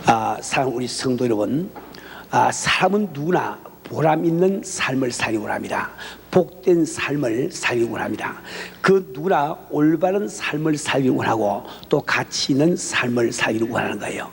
사랑하는 우리 성도 여러분, 사람은 누구나 보람 있는 삶을 살기 원합니다. 복된 삶을 살기 원합니다. 그 누구나 올바른 삶을 살기 원하고 또 가치 있는 삶을 살기를 원하는 거예요.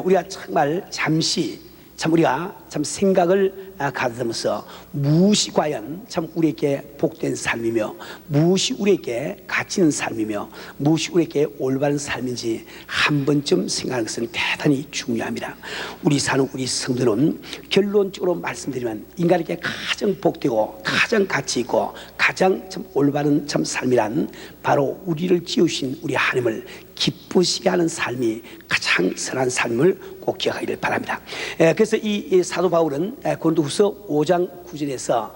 우리가 정말 잠시 우리가 생각을 가지면서 무엇이 과연 우리에게 복된 삶이며 무엇이 우리에게 가치 있는 삶이며 무엇이 우리에게 올바른 삶인지 한 번쯤 생각하는 것은 대단히 중요합니다. 우리 사는 우리 성도는 결론적으로 말씀드리면 인간에게 가장 복되고 가장 가치 있고 가장 올바른 삶이란 바로 우리를 지으신 우리 하나님을 기쁘시게 하는 삶이 가장 선한 삶을 꼭 기억하기를 바랍니다. 그래서 이 사도 바울은 고린도후서 5장 9절에서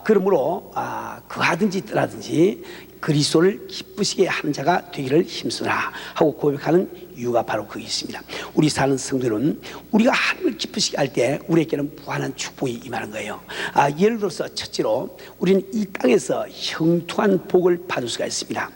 그러므로 그하든지 떠나든지 그리스도를 기쁘시게 하는 자가 되기를 힘쓰라 하고 고백하는 이유가 바로 거기 있습니다. 우리 사는 성도는 우리가 하나님을 기쁘시게 할 때 우리에게는 무한한 축복이 임하는 거예요. 예를 들어서 첫째로 우리는 이 땅에서 형통한 복을 받을 수가 있습니다.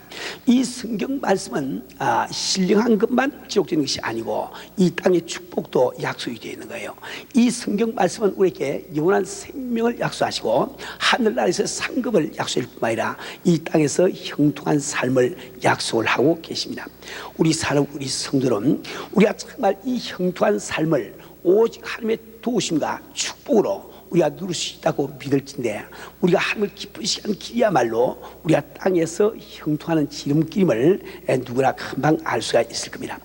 이 성경 말씀은 신령한 것만 기록되는 것이 아니고 이 땅의 축복도 약속이 되어 있는 거예요. 이 성경 말씀은 우리에게 영원한 생명을 약속하시고 하늘나라에서 상급을 약속할 뿐만 아니라 이 땅에서 형통한 삶을 약속을 하고 계십니다. 우리 사는 우리 성도는 우리가 정말 이 형통한 삶을 오직 하나님의 도우심과 축복으로 우리가 누릴 수 있다고 믿을진데 우리가 하나님을 기쁘시게 하는 길이야말로 우리가 땅에서 형통하는 지름길임을 누구나 금방 알 수가 있을 겁니다.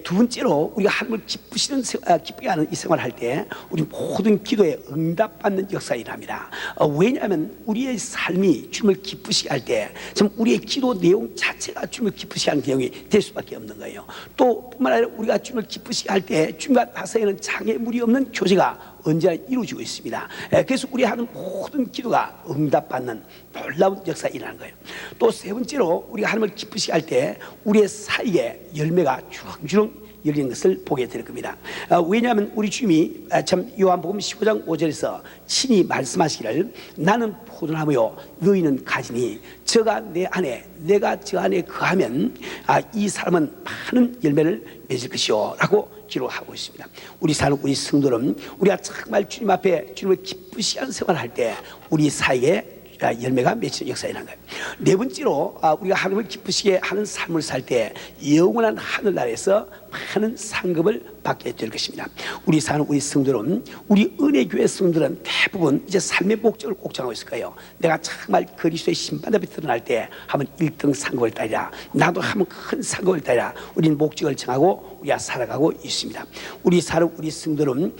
두 번째로 우리가 하나님을 기쁘게 하는 이 생활을 할 때 우리 모든 기도에 응답받는 역사가 일어납니다. 왜냐하면 우리의 삶이 주님을 기쁘시게 할 때 우리의 기도 내용 자체가 주님을 기쁘시게 하는 내용이 될 수밖에 없는 거예요. 또 뿐만 아니라 우리가 주님을 기쁘시게 할 때 주님과 나사에는 장애물이 없는 교제가 언제나 이루어지고 있습니다. 그래서 우리 하는 모든 기도가 응답받는 놀라운 역사가 일어나는 거예요. 또 세 번째로 우리가 하나님을 기쁘시게 할 때 우리의 사이에 열매가 주렁주렁 열리는 것을 보게 될 겁니다. 왜냐하면 우리 주님이 요한복음 15장 5절에서 친히 말씀하시기를 나는 포도나무요 너희는 가지니 저가 내 안에 내가 저 안에 거하면 이 사람은 많은 열매를 맺을 것이요 라고 기록하고 있습니다. 우리 사는 우리 성도는 우리가 정말 주님 앞에 주님을 기쁘시게 하는 생활을 할 때 우리 사이에 열매가 맺히는 역사가 일어난 거예요. 네 번째로 우리가 하나님을 기쁘시게 하는 삶을 살 때 영원한 하늘나라에서 많은 상급을 받게 될 것입니다. 우리 사는 우리 성도는 우리 은혜교회 성도들은 대부분 이제 삶의 목적을 꼭 정하고 있을 거예요. 내가 정말 그리스도의 심판 앞에 드러날 때 한번 1등 상급을 따리라, 나도 한번 큰 상급을 따리라. 우리는 목적을 정하고 우리가 살아가고 있습니다. 우리 사는 우리 성도는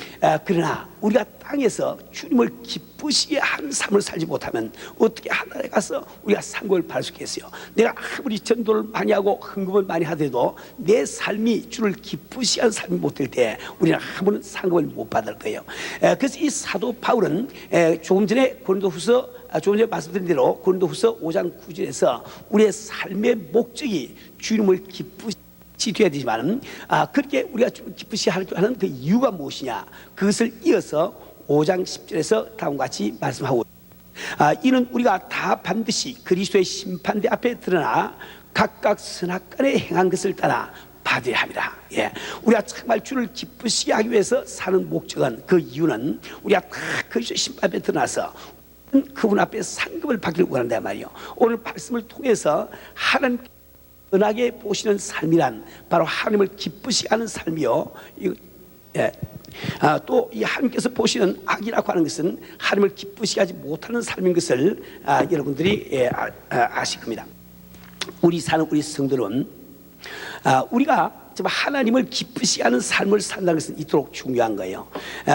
그러나 우리가 땅에서 주님을 기쁘시게 하는 삶을 살지 못하면 어떻게 하늘에 가서 우리가 상급을 받을 수 있겠어요? 내가 아무리 전도를 많이 하고 헌금을 많이 하더라도 내 삶이 주를 기쁘시게 하는 삶이 못 될 때 우리는 아무런 상급을 못 받을 거예요. 그래서 이 사도 바울은 조금 전에 말씀드린 대로 고린도후서 5장 9절에서 우리의 삶의 목적이 주님을 기쁘시 돼야 되지만 그렇게 우리가 좀 기쁘시 하는 그 이유가 무엇이냐, 그것을 이어서 5장 10절에서 다음과 같이 말씀하고 이는 우리가 다 반드시 그리스도의 심판대 앞에 드러나 각각 선악간에 행한 것을 따라 받으려 합니다. 우리가 정말 주를 기쁘시게 하기 위해서 사는 목적은, 그 이유는 우리가 다 그리스도의 심판 앞에 드러나서 그분 앞에 상급을 받기를 원한단 말이에요. 오늘 말씀을 통해서 하나님 은하게 보시는 삶이란 바로 하나님을 기쁘시게 하는 삶이요. 또 이 하나님께서 보시는 악이라고 하는 것은 하나님을 기쁘시게 하지 못하는 삶인 것을 여러분들이 아실 겁니다. 우리 사는 우리 성도는 우리가 하나님을 기쁘시게 하는 삶을 산다는 것은 이토록 중요한 거예요.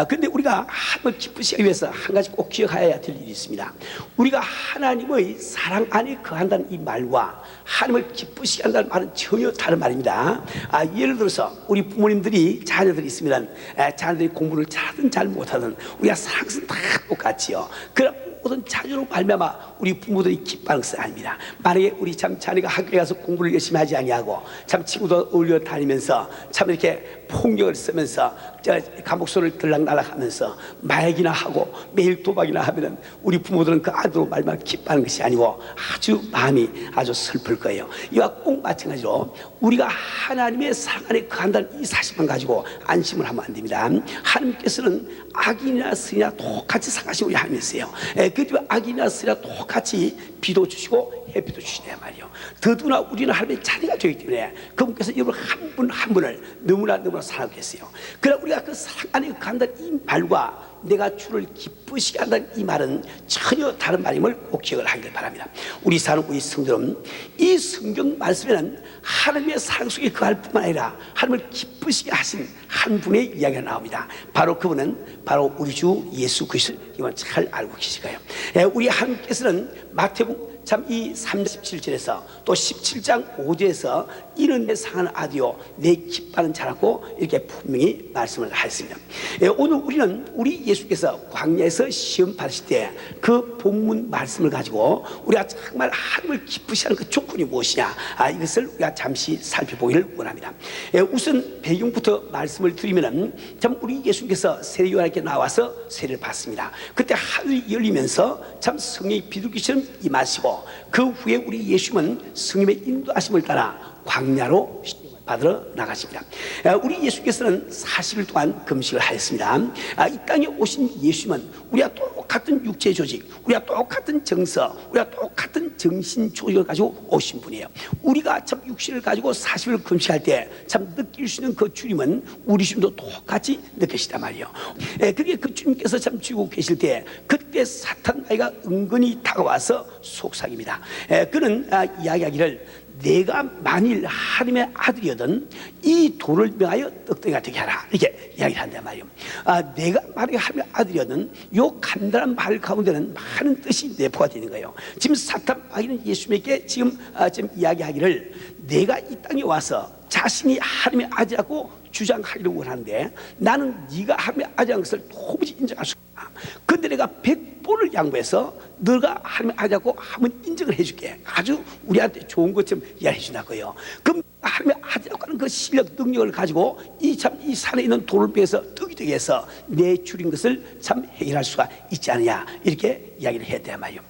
그런데 우리가 하나님을 기쁘시게 하기 위해서 한 가지 꼭 기억해야 될 일이 있습니다. 우리가 하나님의 사랑 안에 거한다는 이 말과 하나님을 기쁘시게 한다는 말은 전혀 다른 말입니다. 예를 들어서 우리 부모님들이 자녀들이 있으면 자녀들이 공부를 잘하든 잘 못하든 우리가 사랑은 다 똑같지요. 모든 자녀로 말미암아 우리 부모들이 기뻐하는 것은 아닙니다. 만약에 우리 자녀가 학교에 가서 공부를 열심히 하지 아니하고 친구도 어울려 다니면서 이렇게 폭력을 쓰면서 감옥소를 들락날락하면서 마약이나 하고 매일 도박이나 하면은 우리 부모들은 그 아들 말만 기뻐하는 것이 아니고 아주 마음이 아주 슬플 거예요. 이와 꼭 마찬가지로 우리가 하나님의 사랑 안에 거한다는 이 사실만 가지고 안심을 하면 안 됩니다. 하나님께서는 악인이나 선이나 똑같이 사랑하시는 우리 하나님이세요. 그 악인이나 선이나 똑같이 비도 주시고 햇빛도 주시냐 말이요. 더구나 우리는 하나님의 자녀가 되기 때문에 그분께서 여러분 한 분 한 분을 너무나 사랑하고 계세요. 그러나 우리가 그 사랑 안에 간다는 이 말과 내가 주를 기쁘시게 한다는 이 말은 전혀 다른 말임을 꼭 기억을 하기를 바랍니다. 우리 사는 우리 성도는 이 성경 말씀에는 하나님의 사랑 속에 거할 뿐만 아니라 하나님을 기쁘시게 하신 한 분의 이야기가 나옵니다. 바로 그분은 바로 우리 주 예수 그리스도. 이건 잘 알고 계실 거예요. 우리 하나님께서는 마태복음 이 37절에서 또 17장 5절에서 이는 내 사랑하는 아들이요 내 기뻐하는 자라고 이렇게 분명히 말씀을 하셨습니다. 오늘 우리는 우리 예수께서 광야에서 시험 받으실 때 그 본문 말씀을 가지고 우리가 정말 하나님을 기쁘시하는 그 조건이 무엇이냐, 이것을 우리가 잠시 살펴보기를 원합니다. 우선 배경부터 말씀을 드리면은 참 우리 예수께서 세례 요한에게 나와서 세례를 받습니다. 그때 하늘이 열리면서 참 성령이 비둘기처럼 임하시고 그 후에 우리 예수님은 성령의 인도하심을 따라 광야로 받으러 나가십니다. 우리 예수께서는 40일 동안 금식을 하였습니다. 이 땅에 오신 예수님은 우리가 똑같은 육체 조직, 우리가 똑같은 정서, 우리가 똑같은 정신 조직을 가지고 오신 분이에요. 우리가 참 육신을 가지고 40일 금식할 때 참 느낄 수 있는 그 주님은 우리 주님도 똑같이 느끼시단 말이에요. 그게 그 주님께서 참 쥐고 계실 때 그때 사탄 마귀가 은근히 다가와서 속삭입니다. 그는 이야기하기를 내가 만일 하나님의 아들이거든 이 돌을 명하여 떡덩이가 되게 하라, 이렇게 이야기를 한단 말이에요. 내가 만약에 하나님의 아들이거든 요 간단한 말 가운데는 많은 뜻이 내포가 되는 거예요. 지금 사탄 마귀는 예수님에게 지금 이야기하기를 내가 이 땅에 와서 자신이 하나님의 아들이라고 주장하기를 원하는데 나는 네가 하나님의 아들이라는 것을 도무지 인정할 수 없다. 근데 내가 100번을 양보해서 너가 하나님의 아들이라고 한번 인정을 해줄게. 아주 우리한테 좋은 것처럼 이야기해 준다고요. 그럼 하나님의 아들이라고 하는 그 실력 능력을 가지고 이 산에 있는 돌을 빼서 떡이 되게 해서 내 줄인 것을 참 해결할 수가 있지 않느냐, 이렇게 이야기를 했단 말이에요.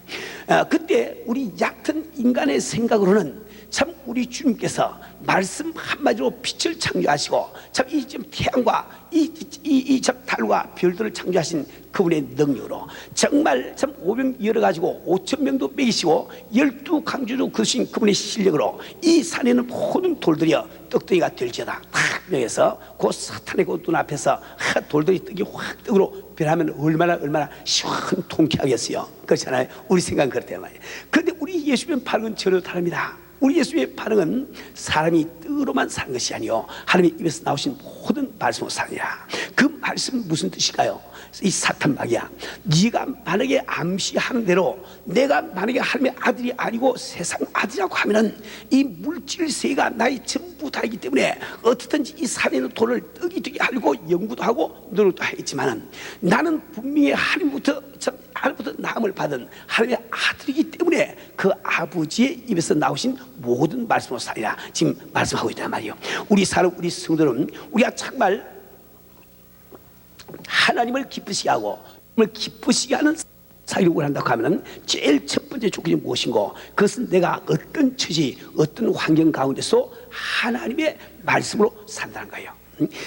그때 우리 얕은 인간의 생각으로는 참 우리 주님께서 말씀 한마디로 빛을 창조하시고 참 이 태양과 이 달과 별들을 창조하신 그분의 능력으로 정말 참 500 열어가지고 5,000명도 먹이시고 12강조도 거신 그분의 실력으로 이 산에 있는 모든 돌들이여 떡덩이가 될지어다 탁 명해서 그 사탄의 그 눈앞에서 돌들이 떡이 확 떡으로 변하면 얼마나 시원 통쾌하겠어요. 그렇잖아요. 우리 생각은 그렇단 말이에요. 그런데 우리 예수님의 반응은 전혀 다릅니다. 우리 예수의 반응은 사람이 뜻으로만 사는 것이 아니요 하나님의 입에서 나오신 모든 말씀으로 사느니라. 그 말씀은 무슨 뜻일까요? 이 사탄 마귀야, 네가 만약에 암시하는 대로 내가 만약에 하나님의 아들이 아니고 세상 아들이라고 하면은 이 물질 세계가 나의 전부 다이기 때문에 어떻든지 이 산에 있는 돌을 떡이 되게 하려고 연구도 하고 노력도 하겠지만은 나는 분명히 하나님부터 나음을 받은 하나님의 아들이기 때문에 그 아버지의 입에서 나오신 모든 말씀으로 살리라, 지금 말씀하고 있단 말이에요. 우리 사는 우리 성도는 우리가 정말 하나님을 기쁘시게 하고 하나님을 기쁘시게 하는 살기를 원한다고 하면 제일 첫 번째 조건이 무엇인고, 그것은 내가 어떤 처지 어떤 환경 가운데서 하나님의 말씀으로 산다는 거예요.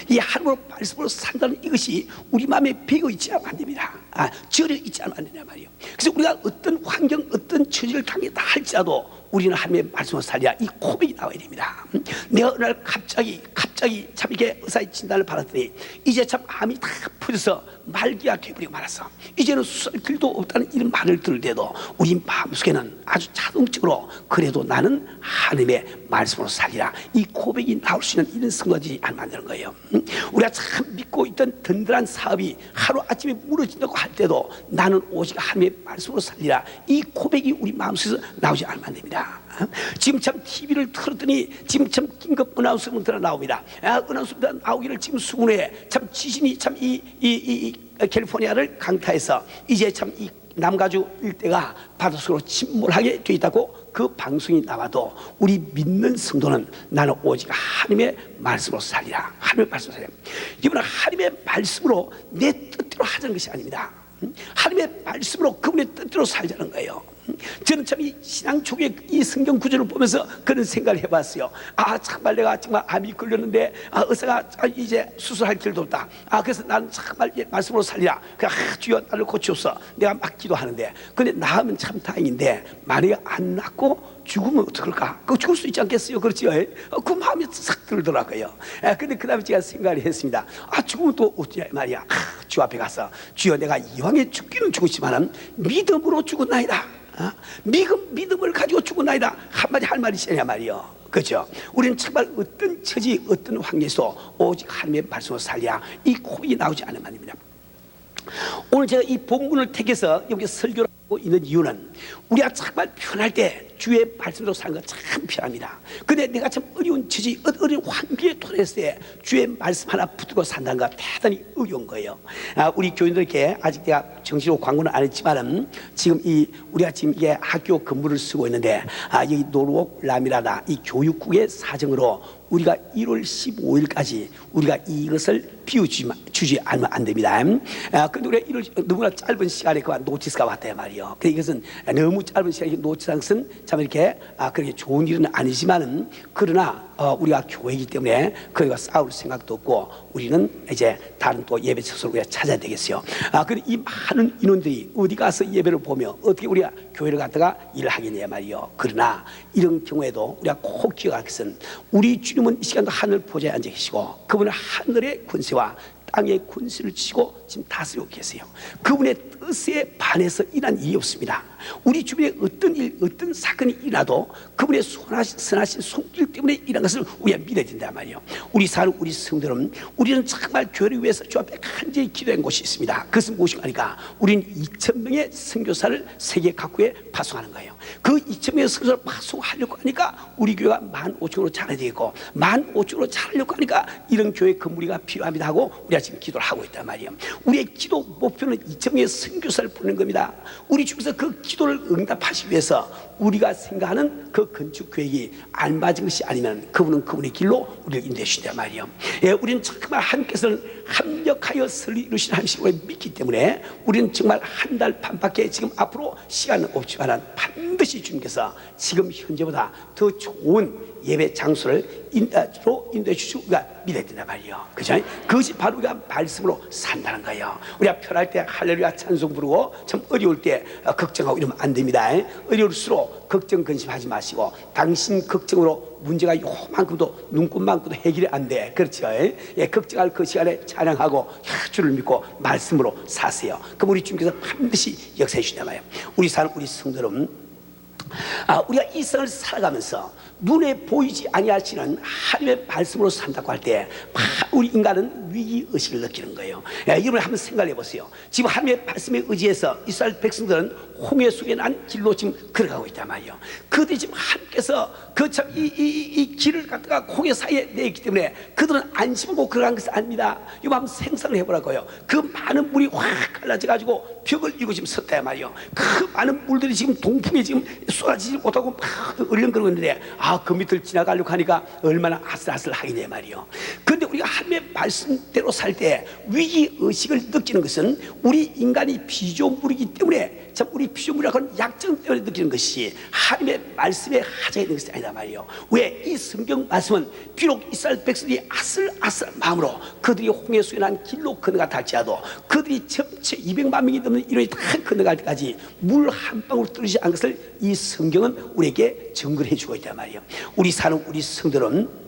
이 하나님의 말씀으로 산다는 이것이 우리 마음에 배어 있지 않으면 안 됩니다. 절여 있지 않으면 안 된단 말이에요. 그래서 우리가 어떤 환경 어떤 처지를 당했다 할지라도 우리는 하나님의 말씀으로 살려야 이 고백이 나와야 됩니다. 내가 어느 날 갑자기 참 이게 의사의 진단을 받았더니 이제 참 암이 다 퍼져서 말기가 되어버리고 말았어. 이제는 수술 길도 없다는 이런 말을 들을 때도 우리 마음속에는 아주 자동적으로 그래도 나는 하나님의 말씀으로 살리라, 이 고백이 나올 수 있는 이런 성도들이 안 만드는 거예요. 우리가 참 믿고 있던 든든한 사업이 하루아침에 무너진다고 할 때도 나는 오직 하나님의 말씀으로 살리라, 이 고백이 우리 마음속에서 나오지 않으면 안 됩니다. 지금 참 TV를 틀었더니 지금 참 긴급 어나운스먼트가 나옵니다. 어나운스먼트가 나오기를 지금 수군에 참 지진이 참 이 캘리포니아를 강타해서 이제 참 남가주 일대가 바닷속으로 침몰하게 돼 있다고 그 방송이 나와도 우리 믿는 성도는 나는 오직 하나님의 말씀으로 살리라. 하나님의 말씀으로 살리라. 이번은 하나님의 말씀으로 내 뜻대로 하자는 것이 아닙니다. 하나님의 말씀으로 그분의 뜻대로 살자는 거예요. 저는 참 이 신앙 초기에 이 성경 구절을 보면서 그런 생각을 해봤어요. 정말 내가 정말 암이 걸렸는데 의사가 이제 수술할 길도 없다. 그래서 나는 정말 말씀으로 살리라. 주여 나를 고치옵소서. 내가 막 기도하는데 근데 나으면 참 다행인데 만약에 안 낫고 죽으면 어떡할까? 죽을 수 있지 않겠어요? 그렇지요? 그 마음이 싹 들더라고요. 근데 그 다음에 제가 생각을 했습니다. 죽으면 또 어쩌냐 말이야. 주 앞에 가서 주여 내가 이왕에 죽기는 죽었지만은 믿음으로 죽었나이다. 믿음을 가지고 죽었나이다. 한마디 할 말이 있으냐 말이요. 그렇죠? 우리는 정말 어떤 처지 어떤 환경에서 오직 하나님의 말씀으로 살려야 이 고백이 나오지 않은 말입니다. 오늘 제가 이 본문을 택해서 여기 설교를 하고 있는 이유는 우리가 정말 편할 때 주의 말씀으로 사는 거 참 편합니다. 근데 내가 참 어려운 처지 어려운 환경에 토했을 때 주의 말씀 하나 붙들고 산다는 거 대단히 어려운 거예요. 우리 교인들께 아직 내가 정식으로 광고는 안 했지만은 지금 우리가 지금 이게 학교 근무를 쓰고 있는데 여기 노르옥 라미라다 이 교육국의 사정으로 우리가 1월 15일까지 우리가 이것을 비워주지 않으면 안 됩니다. 근데 우리가 너무나 짧은 시간에 그 노티스가 왔단 말이에요. 이것은 너무 짧은 시간에 노티스한 것은 참 이렇게 그렇게 좋은 일은 아니지만은 그러나 우리가 교회이기 때문에 그와 싸울 생각도 없고 우리는 이제 다른 또 예배 처소를 우리가 찾아야 되겠어요. 근데 이 많은 인원들이 어디 가서 예배를 보며 어떻게 우리가 교회를 갔다가 일을 하겠냐 말이요. 그러나 이런 경우에도 우리가 꼭 기억할 것은 우리 주님은 이 시간도 하늘 보좌에 앉아 계시고 그분은 하늘의 권세와 땅의 권세를 지고 지금 다스리고 계세요. 그분의 뜻에 반해서 일한 일이 없습니다. 우리 주변에 어떤 일, 어떤 사건이 일어나도 그분의 선하신 손길 때문에 일어난 것을 우리가 믿어야 된단 말이에요. 우리 성도는 우리는 정말 교회를 위해서 주 앞에 간절히 기도한 곳이 있습니다. 그것은 무엇인가 하니까 우리는 2,000명의 선교사를 세계 각국에 파송하는 거예요. 그 2,000명의 선교사를 파송하려고 하니까 우리 교회가 15,000으로 자라야 되겠고 15,000으로 자라려고 하니까 이런 교회 건물이가 필요합니다 하고 우리가 지금 기도를 하고 있단 말이에요. 우리의 기도 목표는 2,000명의 선교사를 보내는 겁니다. 우리 주께서 그 기도를 응답하시기 위해서 우리가 생각하는 그 건축 계획이 안 맞은 것이 아니면 그분은 그분의 길로 우리를 인도해 주신단 말이에요. 우리는 정말 하나님께서는 합력하여 설리 이루시는 하나님을 믿기 때문에 우리는 정말 한 달 반밖에 지금 앞으로 시간은 없지만 반드시 주님께서 지금 현재보다 더 좋은 예배 장소를 인도해 주시고 우리가 믿어야 된단 말이에요. 그죠? 그것이 바로 우리가 말씀으로 산다는 거예요. 우리가 편할 때 할렐루야 찬송 부르고 참 어려울 때 걱정하고 이러면 안 됩니다. 어려울수록 걱정 근심하지 마시고 당신 걱정으로 문제가 요만큼도 눈꽃만큼도 해결이 안 돼. 그렇죠? 걱정할 그 시간에 찬양하고 주를 믿고 말씀으로 사세요. 그럼 우리 주님께서 반드시 역사해 주신단 말이에요. 우리 성도는 우리가 이 세상을 살아가면서 눈에 보이지 아니하시는 하나님의 말씀으로 산다고 할 때 우리 인간은 위기의식을 느끼는 거예요. 여러분 한번 생각해 보세요. 지금 하나님의 말씀에 의지해서 이스라엘 백성들은 홍해 속에 난 길로 지금 걸어가고 있단 말이에요. 그들이 지금 하나님께서 이 길을 갖다가 홍해 사이에 내있기 때문에 그들은 안심하고 걸어간 것이 아닙니다. 이거 한번 생각을 해보라고요. 그 많은 물이 확 갈라져 가지고 벽을 이루고 지금 섰단 말이에요. 그 많은 물들이 지금 동풍에 지금 쏟아지지 못하고 막 얼렁거리고 있는데 그 밑을 지나가려고 하니까 얼마나 아슬아슬하겠냐 말이에요. 그런데 우리가 하나님의 말씀대로 살 때 위기의식을 느끼는 것은 우리 인간이 피조물이기 때문에 참 우리 피조물이라고 하는 약점 때문에 느끼는 것이 하나님의 말씀에 하자에 있는 것이 아니다 말이에요. 왜? 이 성경 말씀은 비록 이스라엘 백성들이 아슬아슬한 마음으로 그들이 홍해 속에 난 길로 건너가 할지라도 그들이 전체 200만 명이 넘는 인원이 다 건너갈 때까지 물 한 방울 떨어지지 않은 것을 이 성경은 우리에게 증거를 해주고 있단 말이에요. 우리 성들은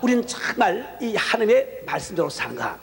우리는 정말 이 하나님의 말씀대로 사는가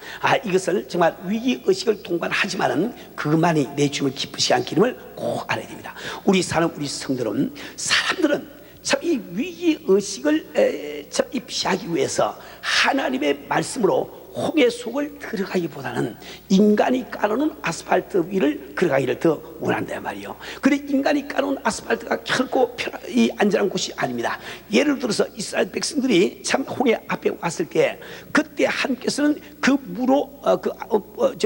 이것을 정말 위기의식을 동반하지만은 그것만이 내 주님을 기쁘시게 한 기름을 꼭 알아야 됩니다. 우리 성들은 사람들은 참 이 위기의식을 참 피하기 위해서 하나님의 말씀으로 홍해 속을 들어가기보다는 인간이 깔아놓은 아스팔트 위를 걸어가기를 더 원한다 말이요. 근데 인간이 깔아놓은 아스팔트가 결코 이 안전한 곳이 아닙니다. 예를 들어서 이스라엘 백성들이 참 홍해 앞에 왔을 때 그때 하나님께서는 그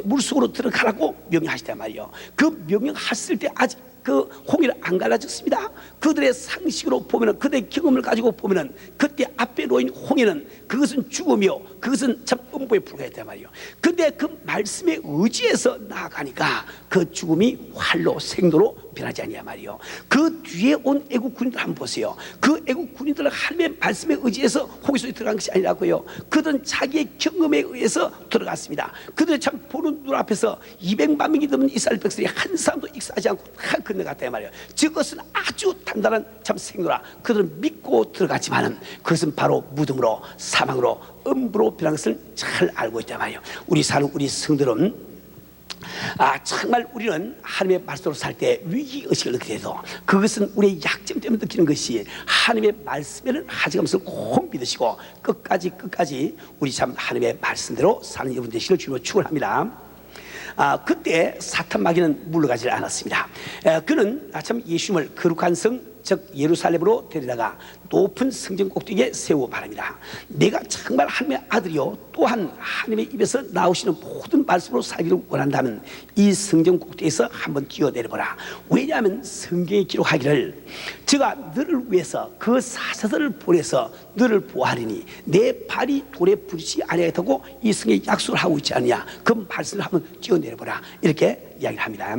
물속으로 들어가라고 명령하시단 말이요. 그 명령하실 때 아직 그 홍해를 안 갈라졌습니다. 그들의 상식으로 보면은, 그들의 경험을 가지고 보면은 그때 앞에 놓인 홍해는 그것은 죽음이요, 그것은 참 음보에 불과했단 말이에요. 근데 그 말씀에 의지해서 나아가니까 그 죽음이 활로 생도로 변하지 않냐 말이에요. 그 뒤에 온 애국 군인들 한번 보세요. 그 애국 군인들은 하나님의 말씀에 의지해서 홍해 속에 들어간 것이 아니라고요. 그들은 자기의 경험에 의해서 들어갔습니다. 그들은 참 보는 눈앞에서 200만 명이 넘는 이스라엘 백성이 한 사람도 익사하지 않고 다 건너갔단 말이에요. 저것은 아주 단단한 참 생도라. 그들은 믿고 들어갔지만은 그것은 바로 무덤으로, 사망으로, 음부로 변한 것을 잘 알고 있단 말이에요. 우리 사는 우리 성들은 정말 우리는 하나님의 말씀으로 살 때 위기의식을 느끼게 돼도 그것은 우리의 약점 때문에 느끼는 것이, 하나님의 말씀에는 하지 않으면서 꼭 믿으시고 끝까지 우리 참 하나님의 말씀대로 사는 여러분 되시길 주로 축원합니다. 그때 사탄 마귀는 물러가지 않았습니다. 그는 참 예수님을 거룩한 성, 즉 예루살렘으로 데려다가 높은 성전 꼭대기에 세우고 말합니다. 내가 정말 하나님의 아들이요, 또한 하나님의 입에서 나오시는 모든 말씀으로 살기를 원한다면 이 성전 꼭대기에서 한번 뛰어내려보라. 왜냐하면 성경에 기록하기를 제가 너를 위해서 그 사사들을 보내서 너를 보호하리니 내 발이 돌에 부딪히지 아니하겠다고 이 성경에 약속을 하고 있지 않느냐. 그 말씀을 한번 뛰어내려보라, 이렇게 이야기를 합니다.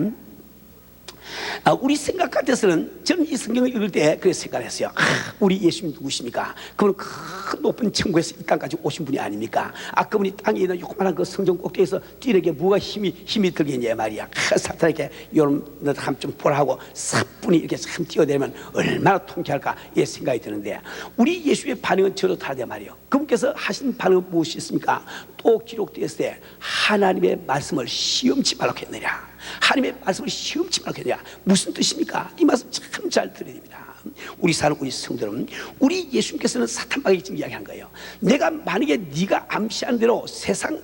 우리 생각 같아서는 저는 이 성경을 읽을 때 그렇게 생각을 했어요. 우리 예수님 누구십니까? 그분은 큰 높은 천국에서 이 땅까지 오신 분이 아닙니까? 그분이 땅에 있는 요만한 그 성전 꼭대기에서 뛰는 뭐가 힘이 들겠냐 말이야. 사탄에게 여러분 좀 보라 하고 사뿐히 이렇게 참 뛰어내면 얼마나 통쾌할까, 이 생각이 드는데, 우리 예수의 반응은 저도 다르단 말이에요. 그분께서 하신 반응은 무엇이었습니까? 또 기록되었을 때 하나님의 말씀을 시험치 말라고 했느냐. 하나님의 말씀을 시험치 말라고 했느냐. 무슨 뜻입니까? 이 말씀 참 잘 들어야 됩니다. 우리 사는 우리 성도는, 우리 예수님께서는 사탄 마귀에게 지금 이야기한 거예요. 내가 만약에 네가 암시한 대로 세상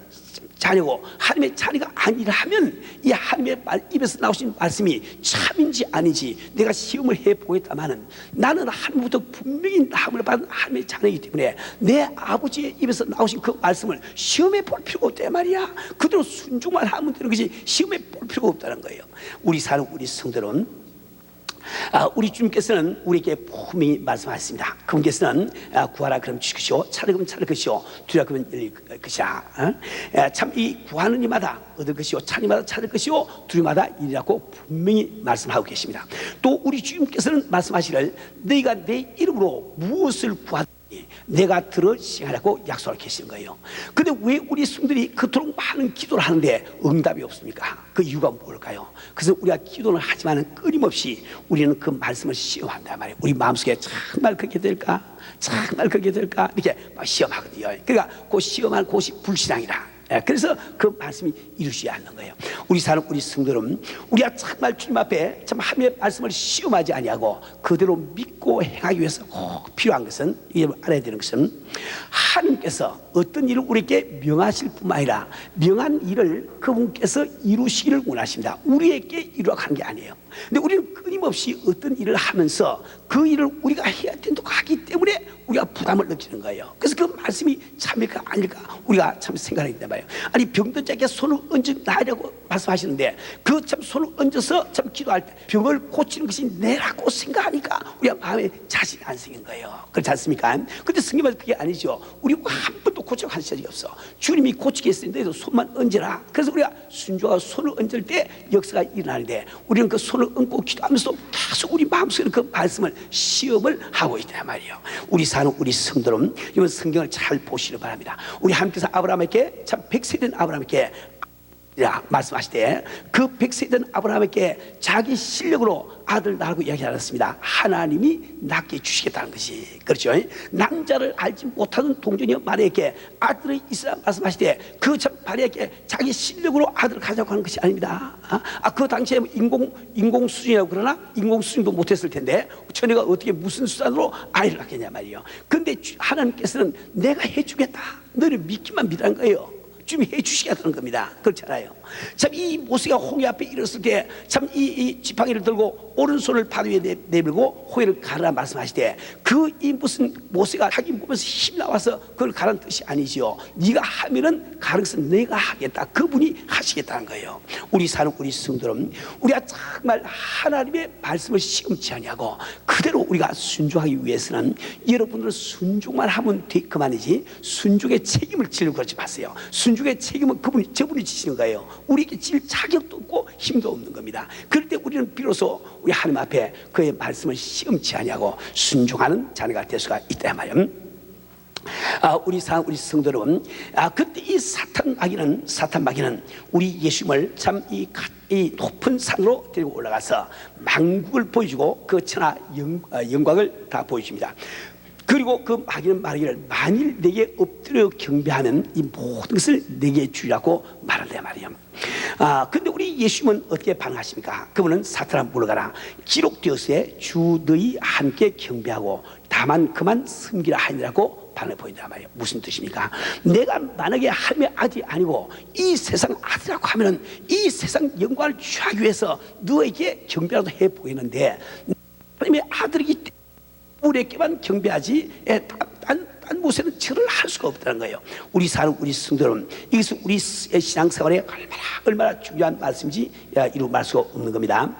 자녀고 하나님의 자녀가 아니라면 이 하나님의 입에서 나오신 말씀이 참인지 아닌지 내가 시험을 해보겠다마는, 나는 하나님부터 분명히 나음을 받은 하나님의 자녀이기 때문에 내 아버지의 입에서 나오신 그 말씀을 시험해 볼 필요가 없단 말이야. 그대로 순종만 하면 되는 것이 시험해 볼 필요가 없다는 거예요. 우리 사는 우리 성도는, 우리 주님께서는 우리에게 분명히 말씀하셨습니다. 그분께서는 구하라 그러면 주시고, 찾으라 그러면 찾을 것이요, 두려라 그러면 열릴 것이야. 참 이 구하는 이마다 얻을 것이요, 찾는 이마다 찾을 것이요, 두려마다 이리라고 분명히 말씀하고 계십니다. 또 우리 주님께서는 말씀하시기를 너희가 내 이름으로 무엇을 구하든 내가 들어 시행하라고 약속을 계시는 거예요. 근데 왜 우리 성들이 그토록 많은 기도를 하는데 응답이 없습니까? 그 이유가 뭘까요? 그래서 우리가 기도를 하지만 끊임없이 우리는 그 말씀을 시험한단 말이에요. 우리 마음속에 정말 그렇게 될까? 정말 그렇게 될까? 이렇게 막 시험하거든요. 그러니까 그 시험할 곳이 불신앙이다. 그래서 그 말씀이 이루지 않는 거예요. 우리 사는 우리 성도는 우리가 정말 주님 앞에 참 하나님의 말씀을 시험하지 아니하고 그대로 믿고 행하기 위해서 꼭 필요한 것은, 이게 알아야 되는 것은, 하나님께서 어떤 일을 우리에게 명하실 뿐만 아니라 명한 일을 그분께서 이루시기를 원하십니다. 우리에게 이루어 가는 게 아니에요. 근데 우리는 끊임없이 어떤 일을 하면서 그 일을 우리가 해야 된다고 하기 때문에 우리가 부담을 느끼는 거예요. 그래서 그 말씀이 참일까 아닐까 우리가 참 생각하게 된단 말이에요. 아니 병든 자에게 손을 얹어 나으라고 말씀하시는데 그 참 손을 얹어서 참 기도할 때 병을 고치는 것이 내라고 생각하니까 우리가 마음에 자신이 안 생긴 거예요. 그렇지 않습니까? 근데 성경은 그게 아니죠. 우리 한 번도 고치고 한 적이 없어. 주님이 고치게 했으니 너희도 손만 얹어라. 그래서 우리가 순종하고 손을 얹을 때 역사가 일어나는데, 우리는 그 손을 얹고 기도하면서 계속 우리 마음속에 그 말씀을 시험을 하고 있단 말이에요. 우리 사는 우리 성도는 이번 성경을 잘 보시길 바랍니다. 우리 하나님께서 아브라함에게 참 100세 된 아브라함에게 말씀하실 때 그 100세 된 아브라함에게 자기 실력으로 아들 낳으라고 이야기 않았습니다. 하나님이 낳게 주시겠다는 것이, 그렇죠? 남자를 알지 못하는 동정녀 마리아에게 아들의 있으라 말씀하실 때 그 참 마리아에게 자기 실력으로 아들을 가져가고 하는 것이 아닙니다. 그 당시에 인공 수준이라고 그러나 인공 수준도 못했을 텐데 처녀가 어떻게 무슨 수단으로 아이를 낳겠냐 말이에요. 근데 하나님께서는 내가 해주겠다, 너를 믿기만 믿으라는 거예요. 주님이 해주시겠다는 겁니다. 그렇잖아요. 참 이 모세가 홍해 앞에 이르렀을 때 참 이 지팡이를 들고 오른손을 바다 위에 내밀고 홍해를 가르라 말씀하시되, 그 이 무슨 모세가 자기 몸에서 힘 나와서 그걸 가라는 뜻이 아니지요. 네가 하면은 가는 것은 내가 하겠다, 그분이 하시겠다는 거예요. 우리 사는 우리 성도는 우리가 정말 하나님의 말씀을 시험치 아니하고 그대로 우리가 순종하기 위해서는 여러분들은 순종만 하면 그만이지 순종의 책임을 지려고 그러지 마세요. 순종의 책임은 저분이 지시는 거예요. 우리에게 질 자격도 없고 힘도 없는 겁니다. 그럴 때 우리는 비로소 우리 하나님 앞에 그의 말씀을 시험치 아니하고 순종하는 자녀가 될 수가 있다 말이에요. 우리 성도 여러분, 그때 이 사탄 마귀는 우리 예수님을 참 이 높은 산으로 데리고 올라가서 만국을 보여주고 그 천하 영광을 다 보여줍니다. 그리고 그 마귀는 말하기를 만일 내게 엎드려 경배하면 이 모든 것을 내게 주라고 말한다 말이에요. 근데 우리 예수님은 어떻게 반응하십니까? 그분은 사탄아 물러가라, 기록되었으되 주 너희 함께 경배하고 다만 그만 섬기라 하니라고 반응을 보인단 말이에요. 무슨 뜻입니까? 내가 만약에 하나님의 아들이 아니고 이 세상 아들이라고 하면은 이 세상 영광을 취하기 위해서 너에게 경배라도 해 보이는데, 하나님의 아들이기 때문에 우리에게만 경배하지 딴 곳에는 절을 할 수가 없다는 거예요. 우리 사는 우리 성도는 이것은 우리 신앙생활에 얼마나 중요한 말씀인지 이루 말할 수가 없는 겁니다.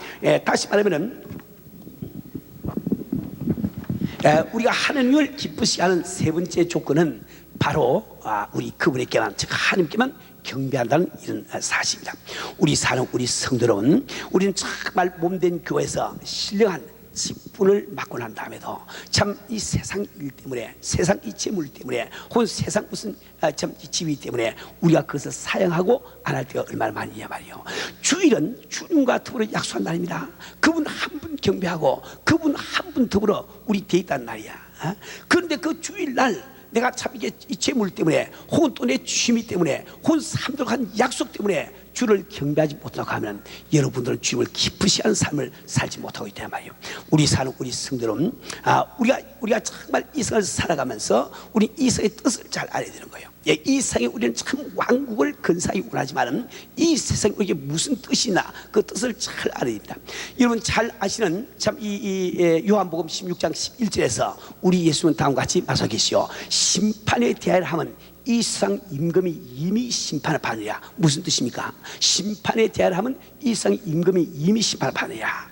다시 말하면은 우리가 하나님을 기쁘시게 하는 세 번째 조건은 바로 우리 그분에게만, 즉 하나님께만 경배한다는 이런 사실입니다. 우리 사는 우리 성도 여러분, 우리는 정말 몸된 교회에서 신령한 직분을 맡고 난 다음에도 참 이 세상 일 때문에, 세상 이 재물 때문에, 혹은 세상 무슨 참 지위 때문에 우리가 그것을 사용하고 안 할 때가 얼마나 많이냐 말이에요. 주일은 주님과 더불어 약속한 날입니다. 그분 한 분 경배하고 그분 한 분 더불어 우리 돼 있다는 날이야. 그런데 그 주일날 내가 참 이게 이 재물 때문에, 혹은 또 내 취미 때문에, 혹은 사람들과 한 약속 때문에 주를 경배하지 못하고 하면 여러분들은 주님을 기쁘시 하는 삶을 살지 못하고 있단 말이에요. 우리 사는 우리 성도는 우리가 정말 이 세상을 살아가면서 우리 이 세상의 뜻을 잘 알아야 되는 거예요. 이 세상에 우리는 참 왕국을 건사하기 원하지만 이 세상에 우리에게 무슨 뜻이 있나, 그 뜻을 잘 알아야 됩니다. 여러분 잘 아시는 참 요한복음 16장 11절에서 우리 예수는 다음과 같이 말씀하시오. 심판에 대하여 하면 이 세상 임금이 이미 심판을 받느냐. 무슨 뜻입니까? 심판에 대하여 하면 이 세상 임금이 이미 심판을 받느냐.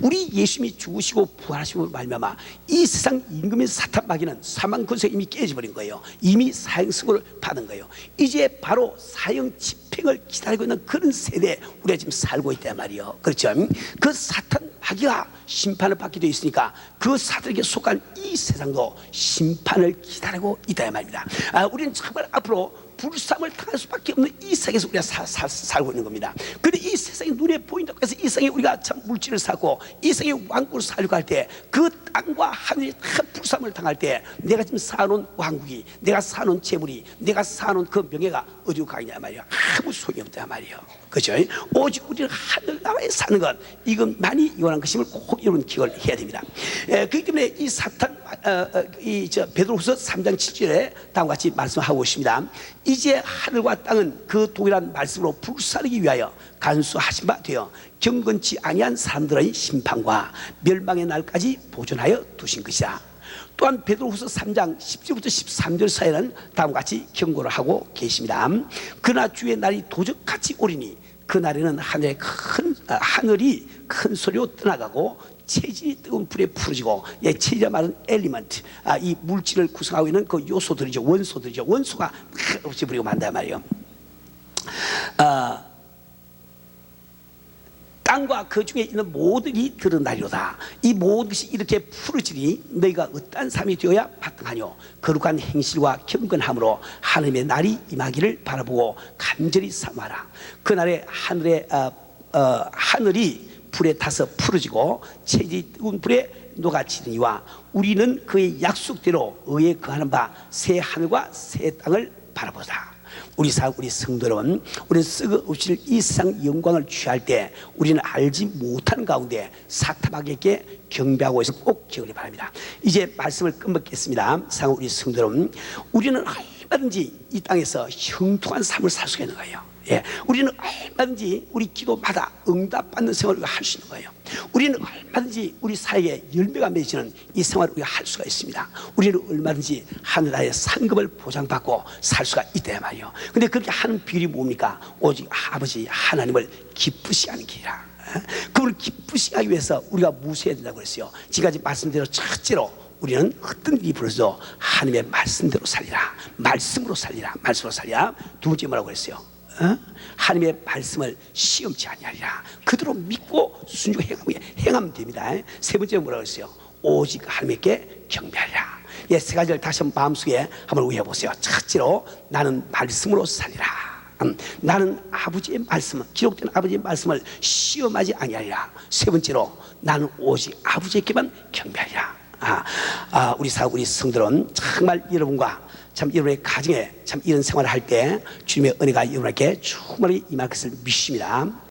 우리 예수님이 죽으시고 부활하심으로 말미암아 이 세상 임금인 사탄 마귀는 사망 권세가 이미 깨져버린 거예요. 이미 사형승을 받은 거예요. 이제 바로 사형 집행을 기다리고 있는 그런 세대에 우리가 지금 살고 있단 말이에요. 그렇죠? 그 사탄 마귀가 심판을 받게 되어 있으니까 그 사들에게 속한 이 세상도 심판을 기다리고 있다 말입니다. 우리는 정말 앞으로 불쌍을 당할 수밖에 없는 이 세상에서 우리가 살고 있는 겁니다. 그런데 이 세상이 눈에 보인다고 해서 이 세상에 우리가 참 물질을 사고 이 세상에 왕국을 살려고 할 때 그 땅과 하늘이 다 불쌍을 당할 때 내가 지금 사놓은 왕국이, 내가 사놓은 재물이, 내가 사놓은 그 명예가 어디로 가냐 말이야. 아무 소용이 없다 말이에요. 그렇죠? 오직 우리는 하늘나라에 사는 것, 이건 많이 요한한 것임을 꼭 여러분 기억을 해야 됩니다. 그렇기 때문에 이 사탄 베드로후서 3장 7절에 다음과 같이 말씀하고 있습니다. 이제 하늘과 땅은 그 동일한 말씀으로 불사르기 위하여 간수하신 바 되어 경건치 아니한 사람들의 심판과 멸망의 날까지 보존하여 두신 것이다. 또한 베드로후서 3장 10절부터 13절 사이에는 다음과 같이 경고를 하고 계십니다. 그러나 주의 날이 도적같이 오리니 그 날에는 하늘이 큰 소리로 떠나가고 체질이 뜨거운 불에 부러지고, 체질이라 말은 엘리먼트, 이 물질을 구성하고 있는 그 요소들이죠. 원소가 없어버리고 만단 말이에요. 땅과 그 중에 있는 모든이 드러나리로다. 이 모든 것이 이렇게 풀어지니 너희가 어떠한 삶이 되어야 바탕하뇨. 거룩한 행실과 경건함으로 하나님의 날이 임하기를 바라보고 간절히 삼아라. 그날에 하늘이 불에 타서 풀어지고 체질이 뜨거운 불에 녹아지니와 우리는 그의 약속대로 의에 거하는 바 새 하늘과 새 땅을 바라보자. 우리 성도 여러분, 우리는 썩어 없을 이 세상 영광을 취할 때 우리는 알지 못하는 가운데 사탄에게 경배하고 있어 꼭 기억을 바랍니다. 이제 말씀을 끝맺겠습니다. 우리 성도 여러분, 우리는 얼마든지 이 땅에서 형통한 삶을 살 수가 있는 거예요. 예, 우리는 얼마든지 우리 기도마다 응답받는 생활을 할 수 있는 거예요. 우리는 얼마든지 우리 사회에 열매가 맺히는 이 생활을 우리가 할 수가 있습니다. 우리는 얼마든지 하늘나라의 상급을 보장받고 살 수가 있다 말이에요. 근데 그렇게 하는 비결이 뭡니까? 오직 아버지 하나님을 기쁘시게 하는 길이라. 그걸 기쁘시게 하기 위해서 우리가 무엇해야 된다고 그랬어요? 지금까지 말씀대로 첫째로 우리는 어떤 일이 벌어도 하나님의 말씀대로 살리라. 말씀으로 살리라. 말씀으로 살리라. 두 번째 뭐라고 그랬어요? 하나님의 말씀을 시험치 아니하리라. 그대로 믿고 순종해 행하면 됩니다. 세 번째 뭐라고 했어요? 오직 하나님께 경배하리라. 예, 세 가지를 다시 한번 마음속에 한번 외워보세요. 첫째로 나는 말씀으로 살리라. 나는 아버지의 말씀, 기록된 아버지의 말씀을 시험하지 아니하리라. 세 번째로 나는 오직 아버지에게만 경배하리라. 우리 성들은 정말 여러분과 참 여러분의 가정에 참 이런 생활을 할 때 주님의 은혜가 여러분에게 충분히 임할 것을 믿습니다.